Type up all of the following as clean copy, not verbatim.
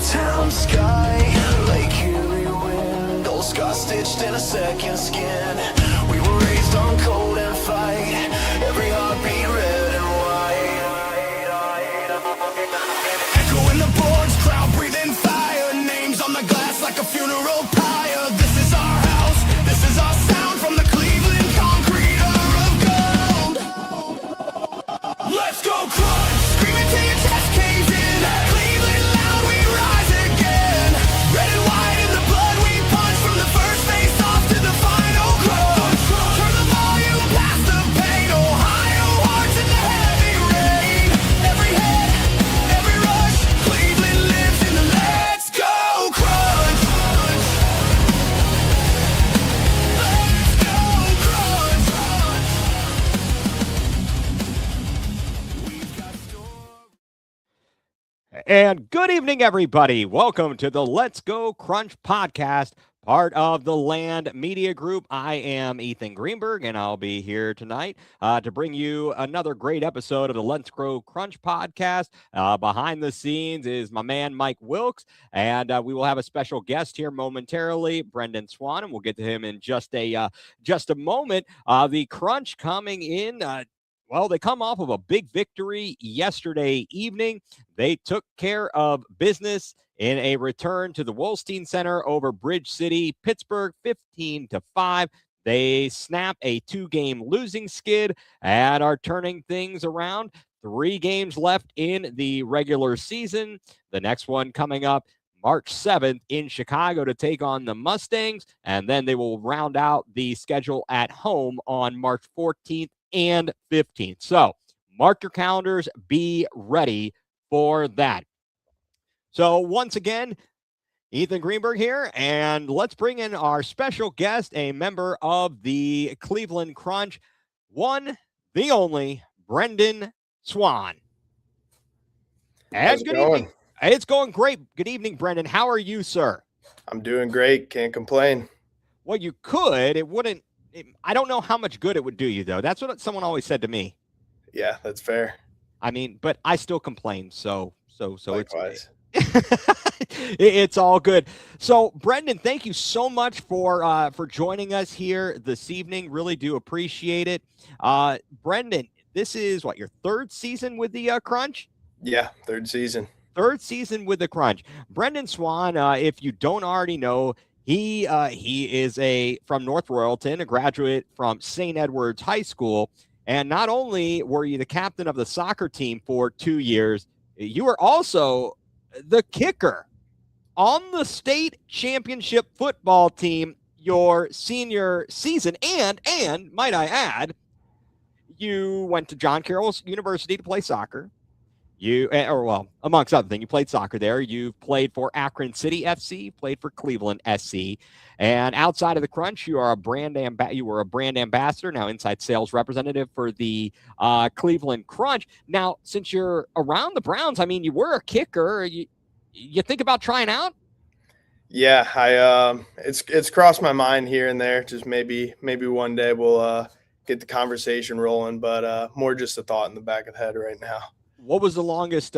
town sky, Lake Erie wind, old scar stitched in a second skin. We were raised on cold and fight, every heartbeat red and white. Echo in the boards, crowd breathing fire, names on the glass like a funeral pyre. This is our house, this is our sound, from the Cleveland concrete of gold. Let's go crunch, screaming till your chest caves in. Cleveland loud, we rise again. Red and white in the blood we punch, from the first face off to the final crunch. Turn the volume past the pain, Ohio hearts in the heavy rain. Every hit, every rush, Cleveland lives in the let's go crunch. Let's go crunch. We've got stories. And good evening, everybody. Welcome to the Let's Go Crunch podcast, part of the Land Media Group. I am Ethan Greenberg, and I'll be here tonight to bring you another great episode of the Let's Go Crunch podcast. Behind the scenes is my man, Mike Wilkes, and we will have a special guest here momentarily, Brenden Swann, and we'll get to him in just a moment. The Crunch coming in. Well, they come off of a big victory yesterday evening. They took care of business in a return to the Wolstein Center over Bridge City, Pittsburgh, 15-5. They snap a 2-game losing skid and are turning things around. 3 games left in the regular season. The next one coming up March 7th in Chicago to take on the Mustangs, and then they will round out the schedule at home on March 14th and 15th. So mark your calendars, be ready for that. So once again, Ethan Greenberg here, and let's bring in our special guest, a member of the Cleveland Crunch, one, the only, Brenden Swann. How's it going? It's going great. Good evening, Brenden. How are you, sir? I'm doing great. Can't complain. Well, you could. I don't know how much good it would do you, though. That's what someone always said to me. Yeah, that's fair. I mean, but I still complain. So Likewise. It's all good. So, Brenden, thank you so much for joining us here this evening. Really do appreciate it. Brenden, this is what, your 3rd season with the Crunch? Yeah, 3rd season. 3rd season with the Crunch. Brenden Swann, if you don't already know, he is from North Royalton, a graduate from St. Edward's High School. And not only were you the captain of the soccer team for 2 years, you were also the kicker on the state championship football team your senior season. And might I add, you went to John Carroll's University to play soccer. Amongst other things, you played soccer there. You played for Akron City FC, played for Cleveland SC, and outside of the Crunch, you were a brand ambassador, now inside sales representative for the Cleveland Crunch. Now, since you're around the Browns, I mean, you were a kicker. You think about trying out? Yeah, it's crossed my mind here and there. Just maybe one day we'll get the conversation rolling, but more just a thought in the back of the head right now. What was the longest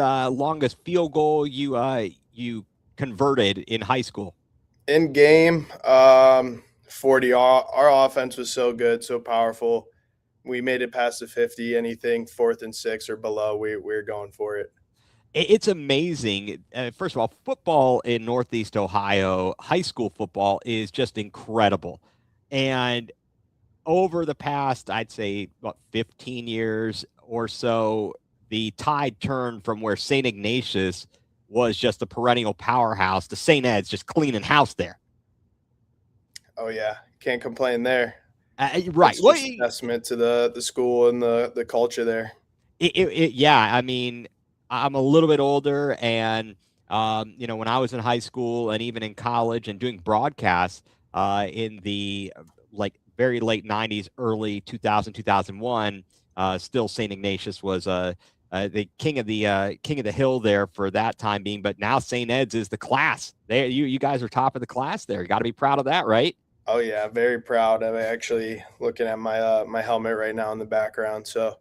field goal you converted in high school? In game, 40. Our offense was so good, so powerful. We made it past the 50. Anything 4th and 6 or below, we're going for it. It's amazing. First of all, football in Northeast Ohio, high school football, is just incredible. And over the past, I'd say, 15 years or so, the tide turned from where St. Ignatius was just a perennial powerhouse to St. Ed's just cleaning house there. Oh, yeah. Can't complain there. Right. It's just a testament to the school and the culture there. Yeah. I mean, I'm a little bit older, and, when I was in high school and even in college and doing broadcasts in the very late 90s, early 2001, still St. Ignatius was the king of the hill there for that time being, but now St. Ed's is the class. You guys are top of the class there. You got to be proud of that, right? Oh yeah, very proud. I'm actually looking at my my helmet right now in the background. So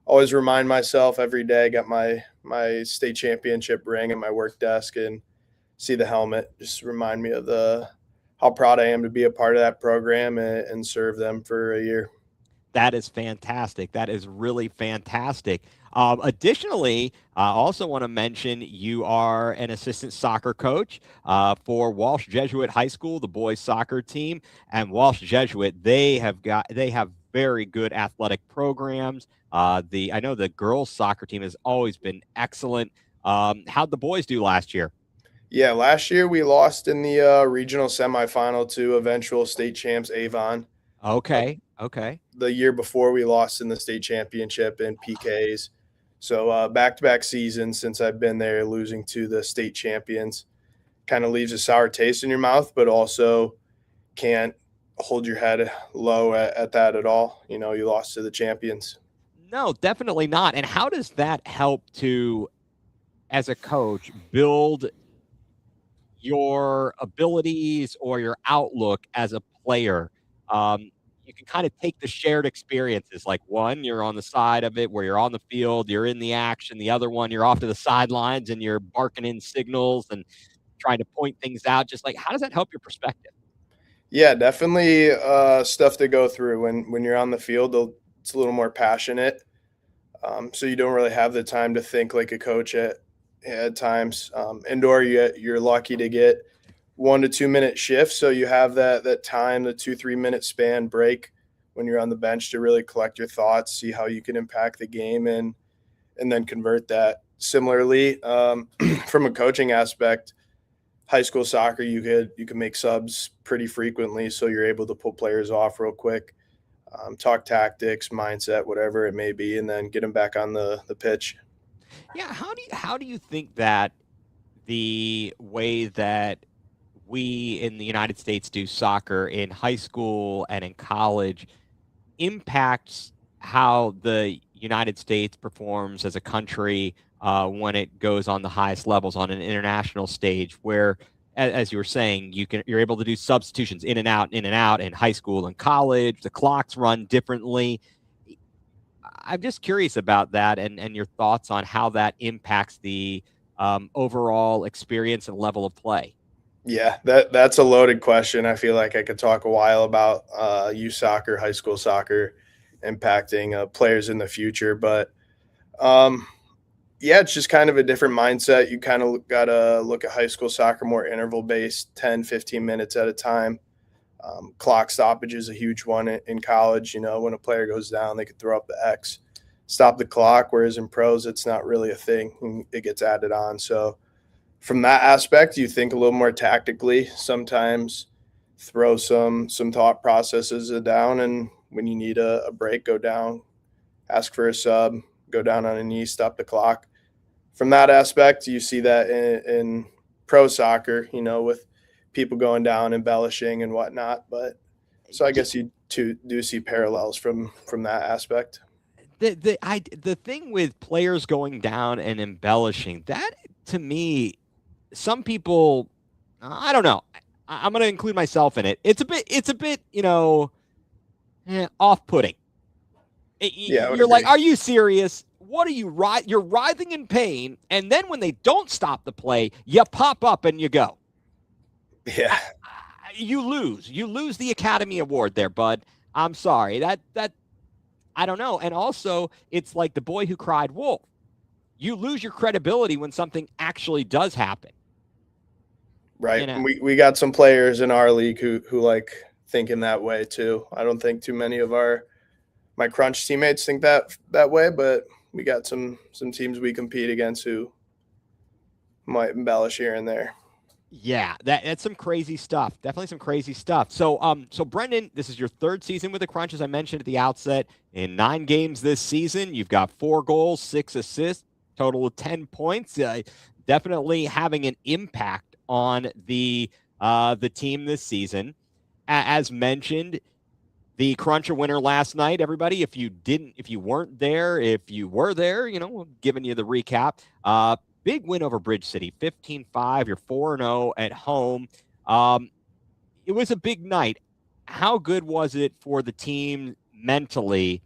always remind myself every day. I got my state championship ring at my work desk, and see the helmet, just remind me of how proud I am to be a part of that program and serve them for a year. That is fantastic. That is really fantastic. Additionally, I also want to mention you are an assistant soccer coach for Walsh Jesuit High School, the boys soccer team. And Walsh Jesuit, they have very good athletic programs. I know the girls soccer team has always been excellent. How'd the boys do last year? Yeah, last year we lost in the regional semifinal to eventual state champs Avon. Okay. Okay. The year before we lost in the state championship in PKs. So back-to-back seasons since I've been there, losing to the state champions kind of leaves a sour taste in your mouth, but also can't hold your head low at that at all. You know, you lost to the champions. No, definitely not. And how does that help to, as a coach, build your abilities or your outlook as a player? You can kind of take the shared experiences. Like one, you're on the side of it where you're on the field, you're in the action. The other one, you're off to the sidelines and you're barking in signals and trying to point things out. Just like, how does that help your perspective? Yeah, definitely stuff to go through when you're on the field. It's a little more passionate, so you don't really have the time to think like a coach at times. Indoor, you're lucky to get 1 to 2 minute shifts, so you have that time, the 2-3 minute span break when you're on the bench to really collect your thoughts, see how you can impact the game, and then convert that. Similarly, from a coaching aspect, high school soccer, you could make subs pretty frequently, so you're able to pull players off real quick, talk tactics, mindset, whatever it may be, and then get them back on the pitch. Yeah. How do you think that the way that we in the United States do soccer in high school and in college impacts how the United States performs as a country when it goes on the highest levels on an international stage, where, as you were saying, you're able to do substitutions in and out, in high school and college. The clocks run differently. I'm just curious about that and your thoughts on how that impacts the overall experience and level of play. Yeah, that's a loaded question. I feel like I could talk a while about youth soccer, high school soccer impacting players in the future, but um, yeah, it's just kind of a different mindset. You kind of got to look at high school soccer more interval based, 10, 15 minutes at a time. Clock stoppage is a huge one in college. You know, when a player goes down, they could throw up the X, stop the clock, whereas in pros, it's not really a thing. It gets added on. So from that aspect, you think a little more tactically, sometimes throw some thought processes down, and when you need a break, go down, ask for a sub, go down on a knee, stop the clock. From that aspect, you see that in pro soccer, you know, with people going down, embellishing and whatnot. But so I guess you do see parallels from that aspect. The thing with players going down and embellishing, that to me, some people, I don't know. I'm going to include myself in it. It's a bit, off-putting. Yeah, I would You're like, agree. are you serious? What are you You're writhing in pain, and then when they don't stop the play, you pop up and you go. Yeah, You lose. You lose the Academy Award there, bud. I'm sorry. That I don't know. And also, it's like the boy who cried wolf. You lose your credibility when something actually does happen. right. You know? And we got some players in our league who like thinking that way too. I don't think too many of my crunch teammates think that way, but we got some teams we compete against who might embellish here and there. Yeah, that's some crazy stuff. Definitely some crazy stuff. So Brenden, this is your third season with the Crunch, as I mentioned at the outset. In 9 games this season, you've got 4 goals, 6 assists, total of 10 points. Definitely having an impact on the team this season. As mentioned, the Cruncher winner last night. Everybody, if you weren't there, if you were there, giving you the recap. Big win over Bridge City, 15-5. You're 4-0 at home. It was a big night. How good was it for the team mentally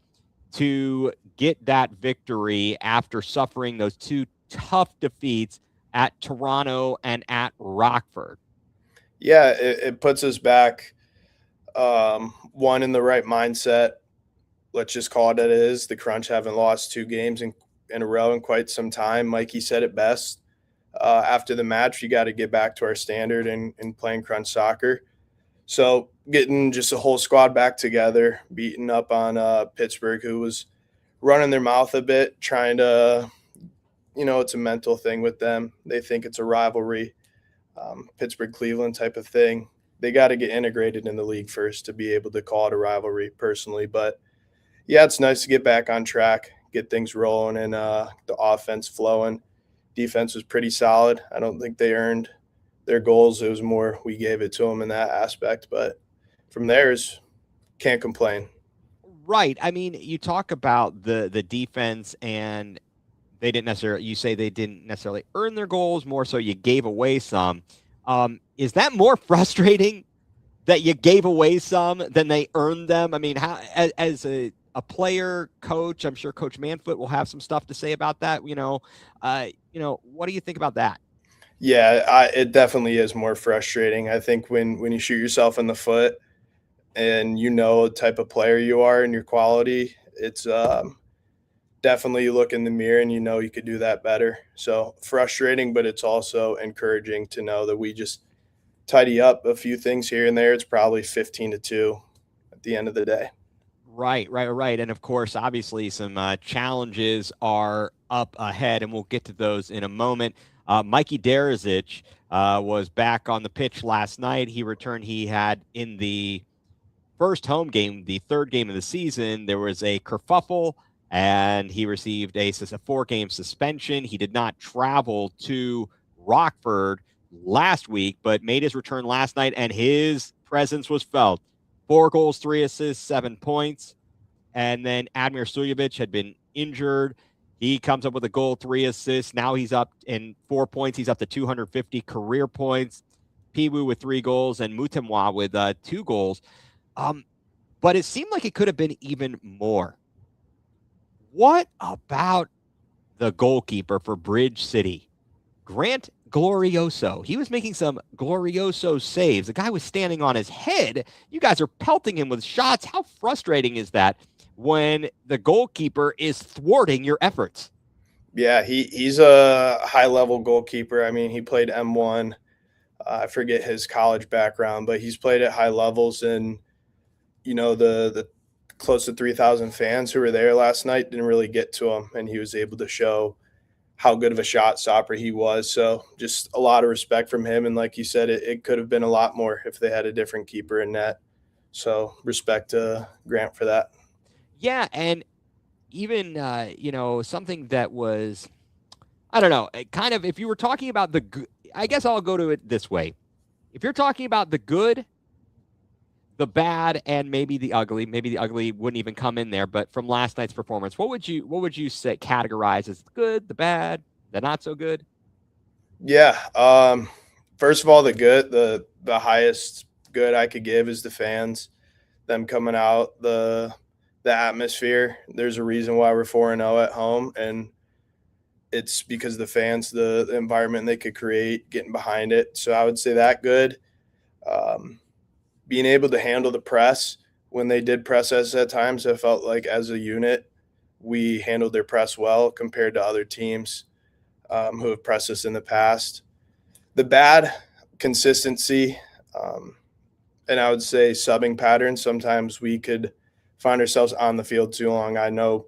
to get that victory after suffering those 2 tough defeats at Toronto and at Rockford. Yeah, it puts us back, one, in the right mindset. Let's just call it as it is. The Crunch haven't lost 2 games in a row in quite some time. Mikey said it best. After the match, you got to get back to our standard and playing Crunch soccer. So getting just a whole squad back together, beating up on Pittsburgh, who was running their mouth a bit, trying to, it's a mental thing with them. They think it's a rivalry, Pittsburgh Cleveland type of thing. They got to get integrated in the league first to be able to call it a rivalry personally. But yeah, it's nice to get back on track, get things rolling, and the offense flowing. Defense was pretty solid. I don't think they earned their goals. It was more we gave it to them in that aspect. But from there, can't complain. Right. I mean, you talk about the defense, and they didn't necessarily. You say they didn't necessarily earn their goals. More so, you gave away some. Is that more frustrating that you gave away some than they earned them? I mean, how as a player, coach, I'm sure Coach Manfoot will have some stuff to say about that. What do you think about that? Yeah, it definitely is more frustrating. I think when you shoot yourself in the foot and the type of player you are and your quality, it's definitely you look in the mirror and you could do that better. So frustrating, but it's also encouraging to know that we just tidy up a few things here and there. It's probably 15-2 at the end of the day. Right. And of course, obviously, some challenges are up ahead, and we'll get to those in a moment. Mikey Derizic was back on the pitch last night. He returned. He had in the first home game, the third game of the season, there was a kerfuffle, and he received a 4-game suspension. He did not travel to Rockford last week, but made his return last night, and his presence was felt. 4 goals, 3 assists, 7 points. And then Admir Suljevic had been injured. He comes up with a goal, 3 assists. Now he's up in 4 points. He's up to 250 career points. Piwu with 3 goals and Mutemwa with 2 goals. But it seemed like it could have been even more. What about the goalkeeper for Bridge City, Grant Glorioso? He was making some Glorioso saves. The guy was standing on his head. You guys are pelting him with shots. How frustrating is that when the goalkeeper is thwarting your efforts? Yeah, he's a high-level goalkeeper. I mean, he played M1. I forget his college background, but he's played at high levels. And, the close to 3,000 fans who were there last night didn't really get to him, and he was able to show how good of a shot stopper he was. So just a lot of respect from him. And like you said, it could have been a lot more if they had a different keeper in net. So respect to Grant for that. Yeah, and even, something that was, I don't know, kind of, if you were talking about the good, I guess I'll go to it this way. If you're talking about the good, the bad, and maybe the ugly wouldn't even come in there, but from last night's performance, what would you say categorize as the good, the bad, the not so good? Yeah. First of all, the good, the highest good I could give is the fans, them coming out, the atmosphere. There's a reason why we're 4-0 at home, and it's because the fans, the environment they could create, getting behind it. So I would say that good. Being able to handle the press when they did press us at times, I felt like as a unit, we handled their press well compared to other teams who have pressed us in the past. The bad, consistency, and I would say subbing patterns. Sometimes we could find ourselves on the field too long. I know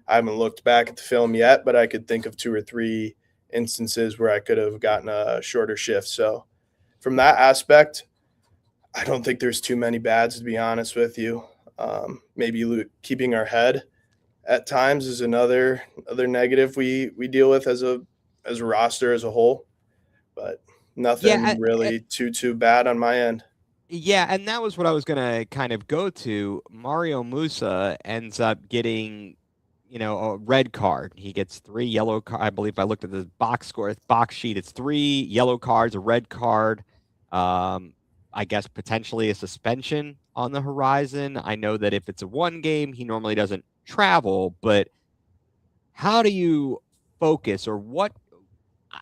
I haven't looked back at the film yet, but I could think of 2 or 3 instances where I could have gotten a shorter shift. So from that aspect, I don't think there's too many bads, to be honest with you. Maybe keeping our head at times is another negative we deal with as a roster as a whole, but nothing really too bad on my end. Yeah, and that was what I was going to kind of go to. Mario Musa ends up getting, a red card. He gets 3 yellow cards. I believe I looked at the box sheet. It's 3 yellow cards, a red card. I guess potentially a suspension on the horizon. I know that if it's a 1 game, he normally doesn't travel, but how do you focus, or what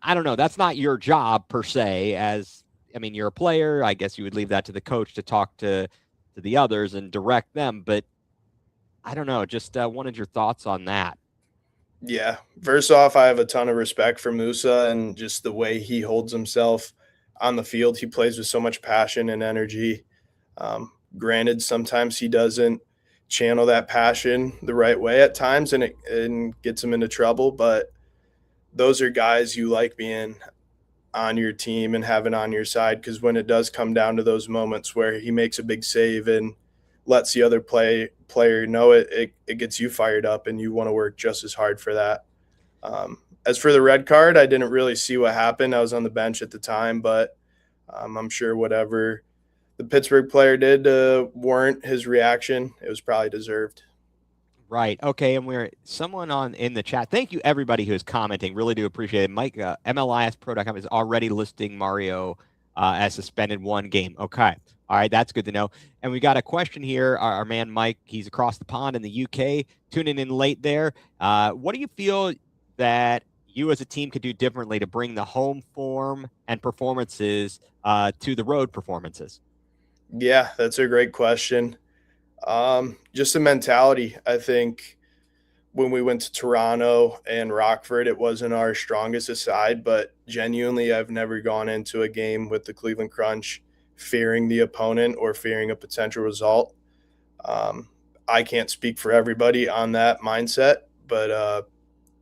I don't know. That's not your job per se. You're a player. I guess you would leave that to the coach to talk to the others and direct them. But I don't know. Just wanted your thoughts on that. Yeah. First off, I have a ton of respect for Musa and just the way he holds himself on the field. He plays with so much passion and energy. Granted, sometimes he doesn't channel that passion the right way at times, and it gets him into trouble. But those are guys you like being on your team and having on your side, because when it does come down to those moments where he makes a big save and lets the other player know it gets you fired up and you want to work just as hard for that. As for the red card, I didn't really see what happened. I was on the bench at the time, but I'm sure whatever the Pittsburgh player did to warrant his reaction, it was probably deserved. Right. Okay. And we're someone in the chat. Thank you, everybody who is commenting. Really do appreciate it. Mike, MLISpro.com is already listing Mario as suspended 1 game. Okay. All right. That's good to know. And we got a question here. Our man, Mike, he's across the pond in the UK, tuning in late there. What do you feel that you as a team could do differently to bring the home form and performances to the road performances? Yeah, that's a great question. Just the mentality. I think when we went to Toronto and Rockford, it wasn't our strongest side, but genuinely, I've never gone into a game with the Cleveland Crunch fearing the opponent or fearing a potential result. I can't speak for everybody on that mindset, but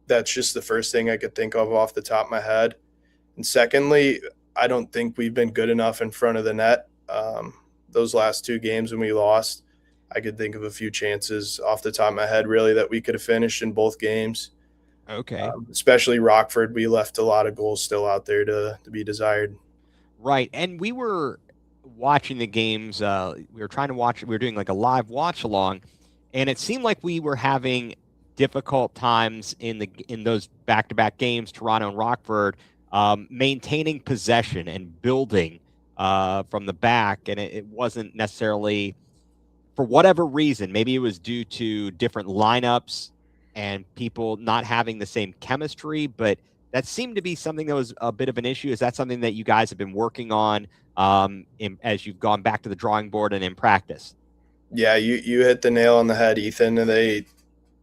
that's just the first thing I could think of off the top of my head. And secondly, I don't think we've been good enough in front of the net. Those last 2 games when we lost, I could think of a few chances off the top of my head, really, that we could have finished in both games. Okay. Especially Rockford, we left a lot of goals still out there to be desired. Right. And we were watching the games. We were trying to watch. We were doing like a live watch along, and it seemed like we were having difficult times in those back-to-back games, Toronto and Rockford, maintaining possession and building from the back. And it wasn't necessarily, for whatever reason, maybe it was due to different lineups and people not having the same chemistry, but that seemed to be something that was a bit of an issue. Is that something that you guys have been working on as you've gone back to the drawing board and in practice? Yeah, you hit the nail on the head, Ethan. And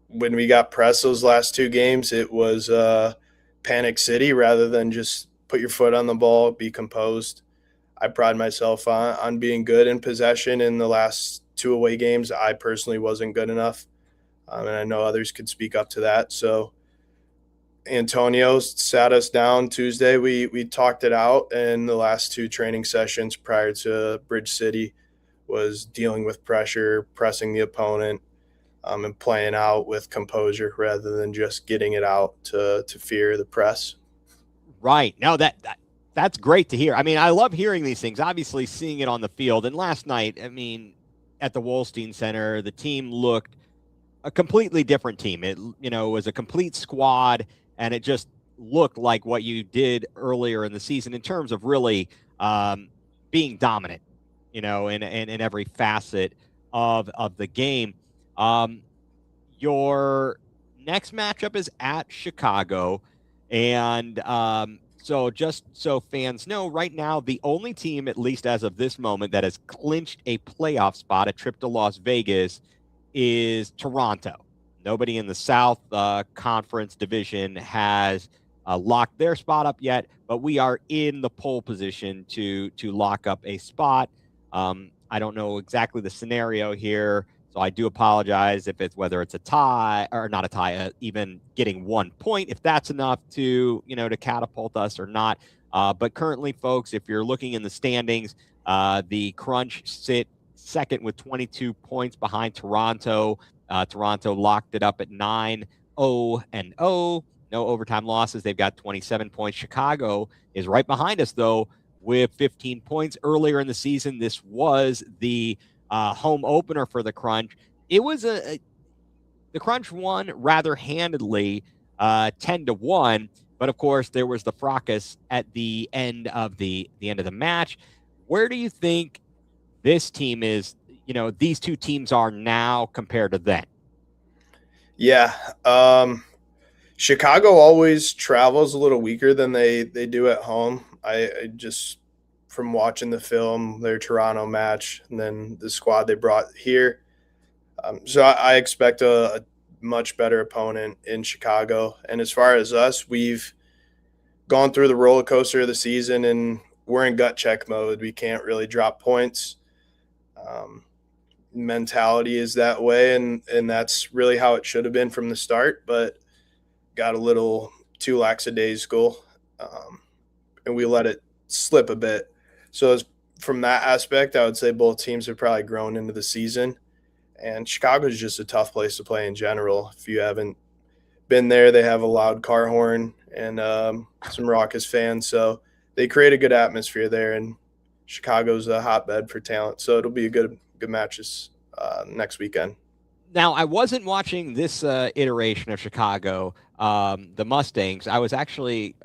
when we got pressed those last 2 games, it was panic city rather than just put your foot on the ball, be composed. I pride myself on being good in possession. In the last 2 away games, I personally wasn't good enough, and I know others could speak up to that. So Antonio sat us down Tuesday. We talked it out, and the last 2 training sessions prior to Bridge City was dealing with pressure, pressing the opponent, and playing out with composure rather than just getting it out to fear the press. Right. No, that's great to hear. I mean, I love hearing these things, obviously seeing it on the field. And last night, I mean, at the Wolstein Center, the team looked a completely different team. It was a complete squad, and it just looked like what you did earlier in the season in terms of really being dominant, in every facet of the game. Your next matchup is at Chicago, and so just so fans know, right now, the only team, at least as of this moment, that has clinched a playoff spot, a trip to Las Vegas, is Toronto. Nobody in the South Conference Division has locked their spot up yet, but we are in the pole position to lock up a spot. I don't know exactly the scenario here, so I do apologize if whether it's a tie or not a tie, even getting 1 point, if that's enough to catapult us or not. But currently, folks, if you're looking in the standings, the Crunch sit second with 22 points behind Toronto. Toronto locked it up at 9-0-0. No overtime losses. They've got 27 points. Chicago is right behind us, though, with 15 points. Earlier in the season, this was the home opener for the Crunch. It was the Crunch won rather handedly, 10-1. But of course, there was the fracas at the end of the match. Where do you think this team is? These 2 teams are now compared to then. Yeah. Chicago always travels a little weaker than they do at home. I just from watching the film, their Toronto match, and then the squad they brought here. So I expect a much better opponent in Chicago. And as far as us, we've gone through the roller coaster of the season, and we're in gut check mode. We can't really drop points. Mentality is that way, and that's really how it should have been from the start. But got a little too lackadaisical, and we let it slip a bit. So from that aspect, I would say both teams have probably grown into the season. And Chicago is just a tough place to play in general. If you haven't been there, they have a loud car horn and some raucous fans. So they create a good atmosphere there. And Chicago's a hotbed for talent. So it'll be a good match this next weekend. Now, I wasn't watching this iteration of Chicago, the Mustangs. I was actually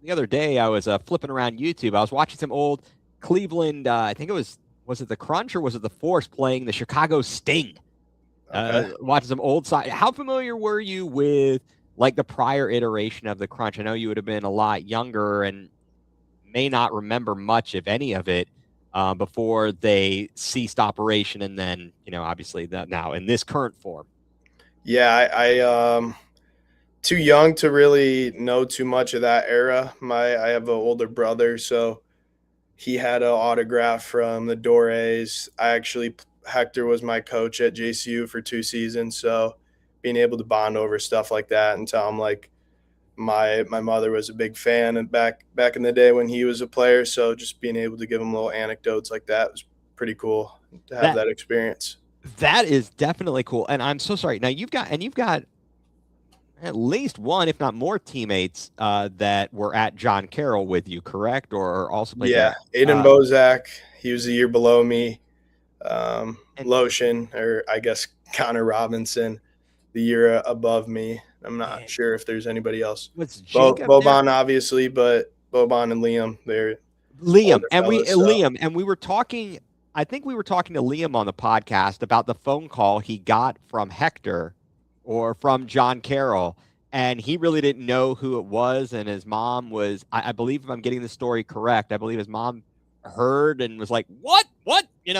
the other day. I was flipping around YouTube. I was watching some old Cleveland. I think it was it the Crunch or was it the Force playing the Chicago Sting? Okay. Watching some old side. How familiar were you with like the prior iteration of the Crunch? I know you would have been a lot younger and may not remember much, if any of it, before they ceased operation, and then obviously that now in this current form. Yeah, I too young to really know too much of that era. I have an older brother, so he had an autograph from the Dores. Hector was my coach at JCU for 2 seasons, so being able to bond over stuff like that and tell him like my mother was a big fan and back in the day when he was a player, so just being able to give him little anecdotes like that was pretty cool to have that experience. That is definitely cool, and I'm so sorry. Now you've got at least one, if not more, teammates that were at John Carroll with you, correct? Or also played Yeah, Aiden Bozak, he was a year below me. Lotion, or I guess Connor Robinson, the year above me. I'm not sure if there's anybody else. What's Jacob Boban, obviously, but Boban and Liam, they're Liam, and we were talking. I think we were talking to Liam on the podcast about the phone call he got from Hector or from John Carroll, and he really didn't know who it was. And his mom was, I believe, if I'm getting the story correct, I believe his mom heard and was like, what, and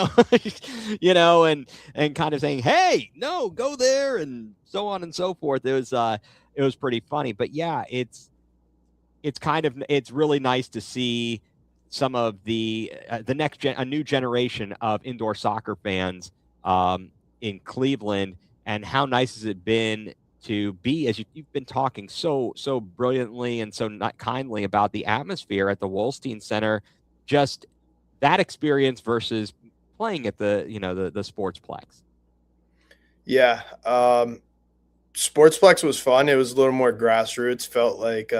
kind of saying, hey, no, go there, and so on and so forth. It was pretty funny. But yeah, it's really nice to see some of the a new generation of indoor soccer fans in Cleveland. And how nice has it been to be, as you've been talking so brilliantly and so not kindly about the atmosphere at the Wolstein Center, just that experience versus playing at the Sportsplex. Yeah, Sportsplex was fun. It was a little more grassroots. Felt like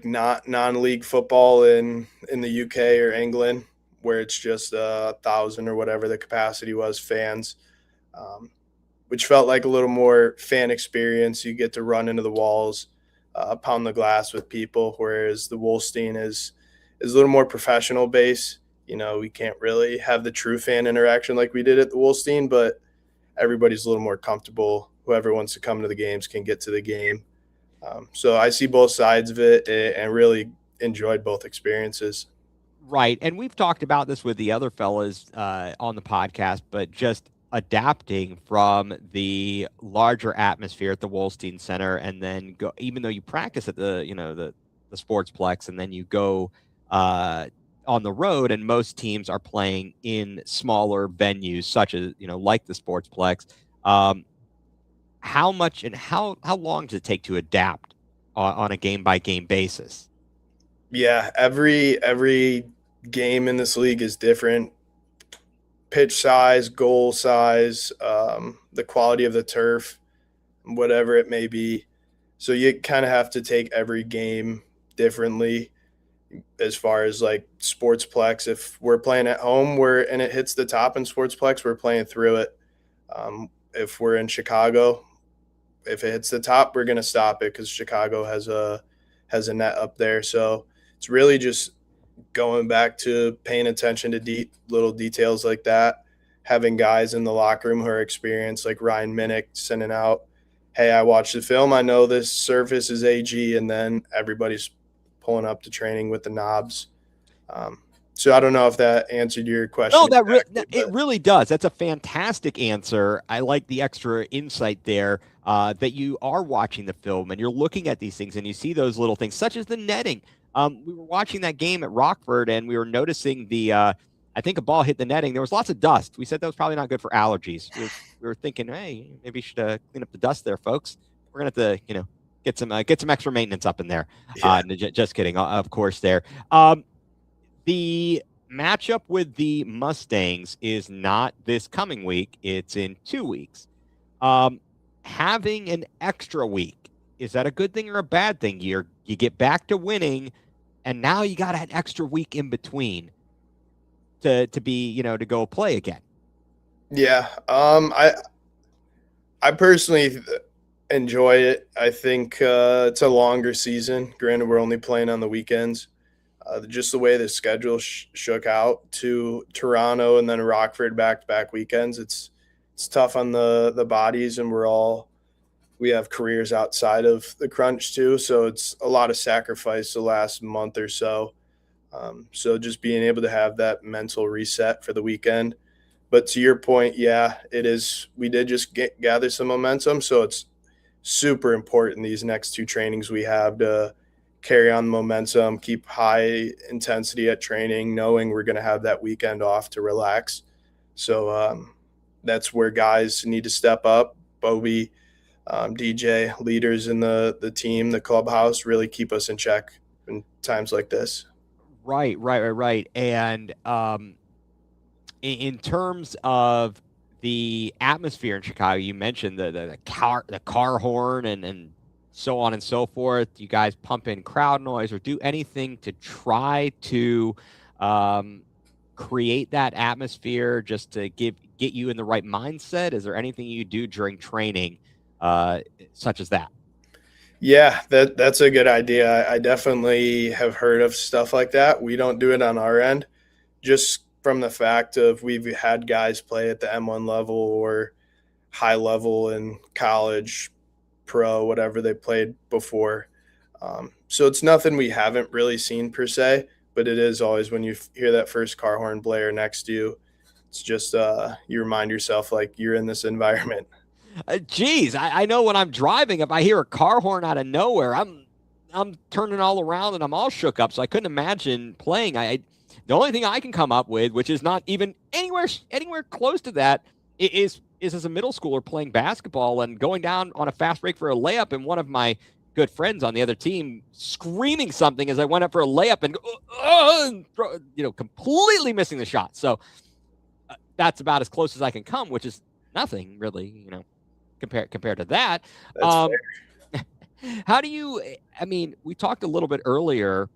not non-league football in the UK or England, where it's just 1,000 or whatever the capacity was fans, which felt like a little more fan experience. You get to run into the walls, pound the glass with people, whereas the Wolstein is a little more professional base. We can't really have the true fan interaction like we did at the Wolstein, but everybody's a little more comfortable. Whoever wants to come to the games can get to the game. So I see both sides of it and really enjoyed both experiences. Right. And we've talked about this with the other fellas on the podcast, but just adapting from the larger atmosphere at the Wolstein Center, and then go, even though you practice at the Sportsplex, and then you go on the road, and most teams are playing in smaller venues such as like the Sportsplex. How much and how long does it take to adapt on a game by game basis? Yeah, every game in this league is different. Pitch size, goal size, the quality of the turf, whatever it may be. So you kind of have to take every game differently. As far as like Sportsplex, if we're playing at home and it hits the top in Sportsplex, we're playing through it. If we're in Chicago, if it hits the top, we're going to stop it because Chicago has a net up there. So it's really just going back to paying attention to little details like that, having guys in the locker room who are experienced, like Ryan Minnick sending out hey, I watched the film. I know this surface is AG, and then everybody's pulling up to training with the knobs. So I don't know if that answered your question No, exactly, it but really does. That's a fantastic answer. I like the extra insight there, that you are watching the film and you're looking at these things and you see those little things, such as the netting. We were watching that game at Rockford and we were noticing I think a ball hit the netting. There was lots of dust. We said that was probably not good for allergies. We were thinking, hey, maybe you should clean up the dust there, folks. We're gonna have to, get some extra maintenance up in there. yeah. Just kidding, of course. There. The matchup with the Mustangs is not this coming week. It's in 2 weeks. Having an extra week, is that a good thing or a bad thing? You get back to winning, and now you got an extra week in between to be, to go play again. Yeah. I personally enjoy it. I think it's a longer season. Granted, we're only playing on the weekends. Just the way the schedule shook out to Toronto and then Rockford back-to-back weekends, it's tough on the bodies, and we have careers outside of the crunch too, so it's a lot of sacrifice the last month or so. So just being able to have that mental reset for the weekend. But to your point, yeah, it is. We did just gather some momentum, so it's super important these next 2 trainings we have to carry on the momentum, keep high intensity at training, knowing we're going to have that weekend off to relax. So that's where guys need to step up. Bobby, DJ, leaders in the team, the clubhouse, really keep us in check in times like this. Right. And in terms of the atmosphere in Chicago, you mentioned the car horn and so on and so forth. You guys pump in crowd noise or do anything to try to create that atmosphere just to get you in the right mindset? Is there anything you do during training such as that? Yeah, that's a good idea. I definitely have heard of stuff like that. We don't do it on our end, just from the fact of we've had guys play at the M1 level or high level in college, pro, whatever they played before. So it's nothing we haven't really seen per se, but it is always when you hear that first car horn blare next to you, it's just you remind yourself like you're in this environment. Geez, I know when I'm driving, if I hear a car horn out of nowhere, I'm turning all around and I'm all shook up. So I couldn't imagine playing. The only thing I can come up with, which is not even anywhere close to that, is as a middle schooler playing basketball and going down on a fast break for a layup, and one of my good friends on the other team screaming something as I went up for a layup and completely missing the shot. So that's about as close as I can come, which is nothing really, compared to that. That's How do you? I mean, we talked a little bit earlier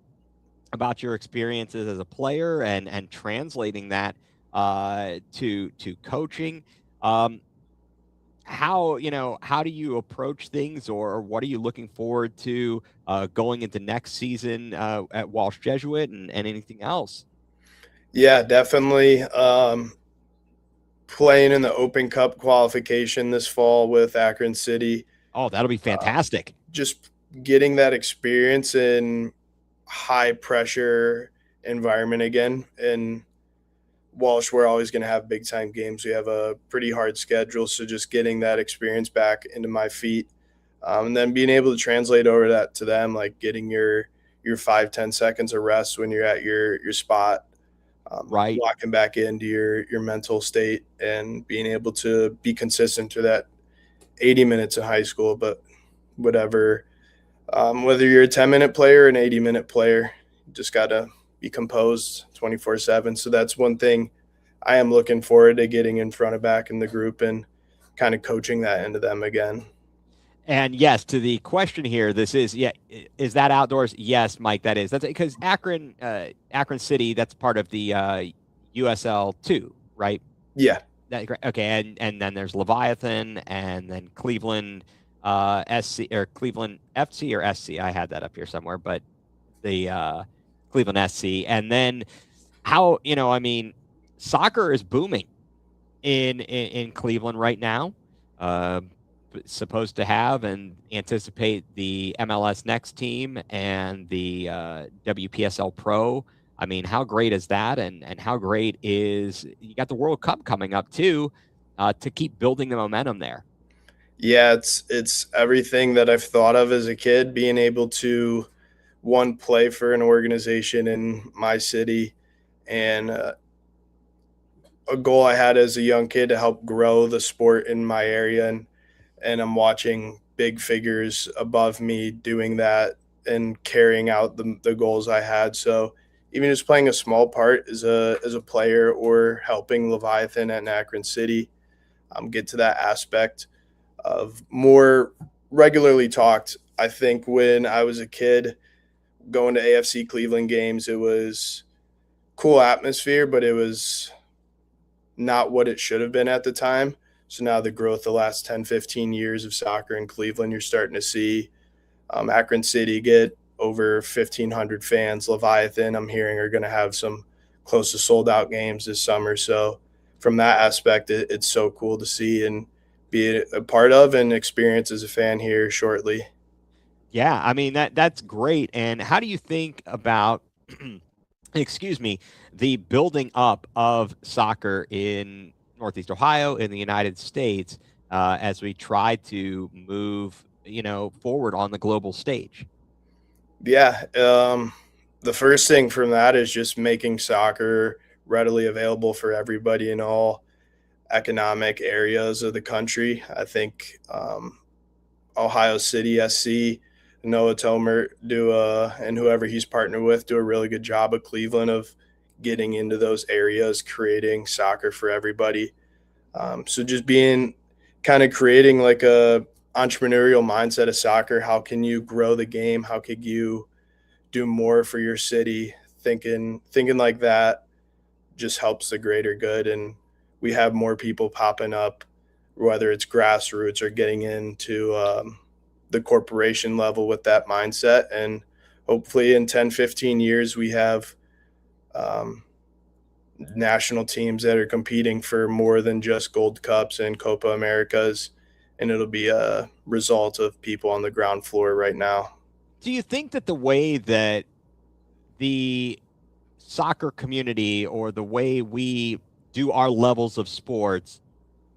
about your experiences as a player and translating that to coaching. How do you approach things, or what are you looking forward to going into next season at Walsh Jesuit and anything else? Yeah, definitely. Playing in the Open Cup qualification this fall with Akron City. Oh, that'll be fantastic. Just getting that experience in high pressure environment again. And Walsh, we're always going to have big time games. We have a pretty hard schedule. So just getting that experience back into my feet, and then being able to translate over that to them, like getting your 5-10 seconds of rest when you're at your spot. Right. Locking back into your mental state and being able to be consistent to that 80 minutes in high school, but whatever, whether you're a 10-minute player or an 80-minute player, you just got to be composed 24/7. So that's one thing I am looking forward to getting in front of back in the group and kind of coaching that into them again. And yes, to the question here, is that outdoors? Yes, Mike, that is. That's because Akron City, that's part of the USL 2, right? Yeah. Okay, and then there's Leviathan, and then Cleveland SC or Cleveland FC or SC. I had that up here somewhere, but the Cleveland SC, and then soccer is booming in Cleveland right now. supposed to have and anticipate the MLS Next team and the WPSL Pro. I mean, how great is that? And how great is you got the World Cup coming up too, to keep building the momentum there. Yeah, it's everything that I've thought of as a kid, being able to one play for an organization in my city, and a goal I had as a young kid to help grow the sport in my area, and I'm watching big figures above me doing that and carrying out the goals I had. So even just playing a small part as a player or helping Leviathan and Akron City get to that aspect of more regularly talked. I think when I was a kid going to AFC Cleveland games, it was cool atmosphere, but it was not what it should have been at the time. So now the growth the last 10, 15 years of soccer in Cleveland, you're starting to see Akron City get over 1,500 fans. Leviathan, I'm hearing, are going to have some close to sold out games this summer. So from that aspect, it's so cool to see and be a part of and experience as a fan here shortly. Yeah, I mean that's great. And how do you think about excuse me, the building up of soccer in Northeast Ohio in the United States, as we try to move, forward on the global stage? Yeah. The first thing from that is just making soccer readily available for everybody in all economic areas of the country. I think Ohio City SC, Noah Tomer and whoever he's partnered with do a really good job of Cleveland of getting into those areas, creating soccer for everybody. So just being kind of creating like a entrepreneurial mindset of soccer. How can you grow the game? How could you do more for your city? Thinking like that just helps the greater good. And we have more people popping up, whether it's grassroots or getting into the corporation level with that mindset. And hopefully in 10, 15 years, we have um, national teams that are competing for more than just Gold Cups and Copa Americas. And it'll be a result of people on the ground floor right now. Do you think that the way that the soccer community or the way we do our levels of sports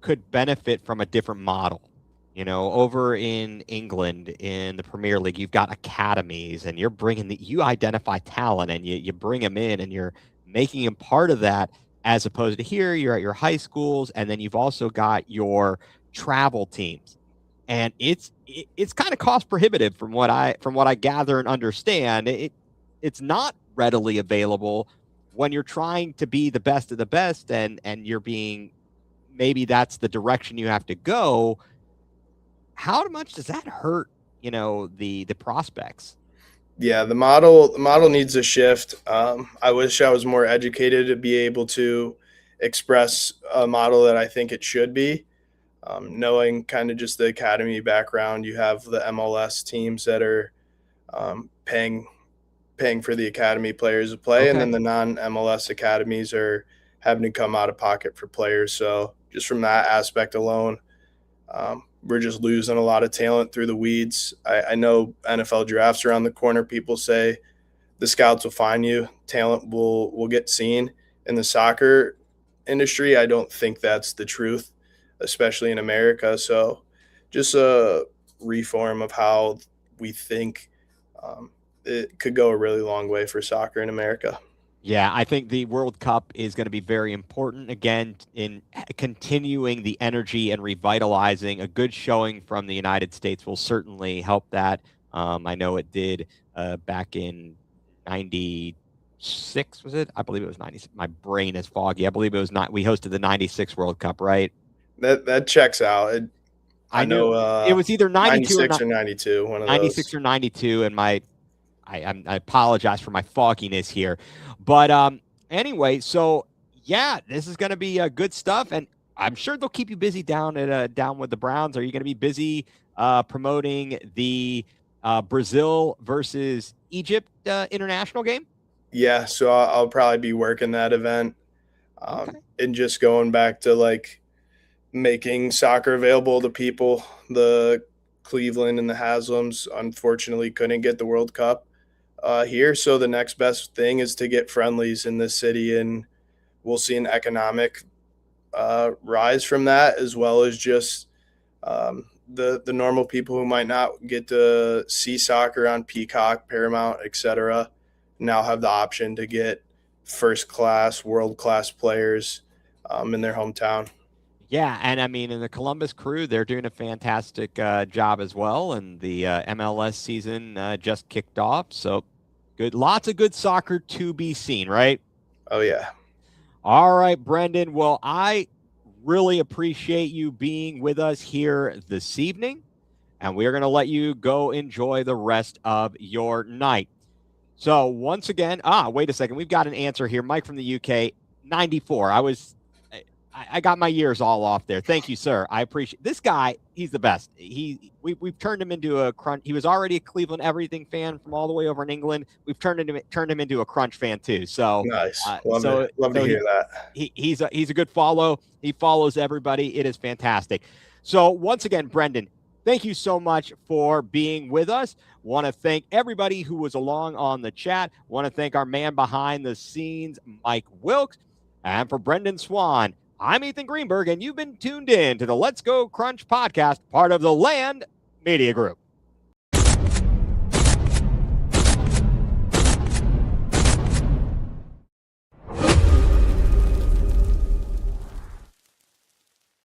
could benefit from a different model? Over in England in the Premier League, you've got academies and you identify talent and you bring them in and you're making them part of that, as opposed to here, you're at your high schools and then you've also got your travel teams. And it's kind of cost prohibitive from what I gather and understand. It's not readily available when you're trying to be the best of the best and you're being, maybe that's the direction you have to go. How much does that hurt, the prospects? Yeah, the model needs a shift. I wish I was more educated to be able to express a model that I think it should be. Knowing kind of just the academy background, you have the MLS teams that are paying for the academy players to play, and Okay. then the non-MLS academies are having to come out of pocket for players. So just from that aspect alone, we're just losing a lot of talent through the weeds. I know NFL drafts around the corner. People say the scouts will find you, talent will get seen. In the soccer industry, I don't think that's the truth, especially in America. So just a reform of how we think, it could go a really long way for soccer in America. Yeah, I think the World Cup is going to be very important again in continuing the energy and revitalizing. A good showing from the United States will certainly help that. I know it did back in '96, was it? I believe it was '96. My brain is foggy. I believe it was not. We hosted the '96 World Cup, right? That checks out. I I know knew it was either '92 or 96 or 92, one of '96 those. or '92, and I apologize for my fogginess here, but anyway, so yeah, this is going to be good stuff, and I'm sure they'll keep you busy down with the Browns. Are you going to be busy promoting the Brazil versus Egypt international game? Yeah, so I'll probably be working that event, Okay. and just going back to like making soccer available to people. The Cleveland and the Haslams unfortunately couldn't get the World Cup here, so the next best thing is to get friendlies in this city, and we'll see an economic rise from that, as well as just the normal people who might not get to see soccer on Peacock, Paramount, etc. now have the option to get first class, world class players in their hometown. Yeah, and I mean, in the Columbus Crew, they're doing a fantastic job as well, and the MLS season just kicked off, so good, lots of good soccer to be seen, right? Oh yeah. All right, Brenden. Well, I really appreciate you being with us here this evening, and we're going to let you go enjoy the rest of your night. So once again, wait a second. We've got an answer here. Mike from the UK, 94. I got my years all off there. Thank you, sir. I appreciate this guy. He's the best. We've turned him into a Crunch. He was already a Cleveland Everything fan from all the way over in England. We've turned him into a Crunch fan too. So Nice. Love to hear that. He's a good follow. He follows everybody. It is fantastic. So once again, Brenden, thank you so much for being with us. Want to thank everybody who was along on the chat. Want to thank our man behind the scenes, Mike Wilkes. And for Brenden Swann, I'm Ethan Greenberg, and you've been tuned in to the Let's Go Crunch podcast, part of the Land Media Group.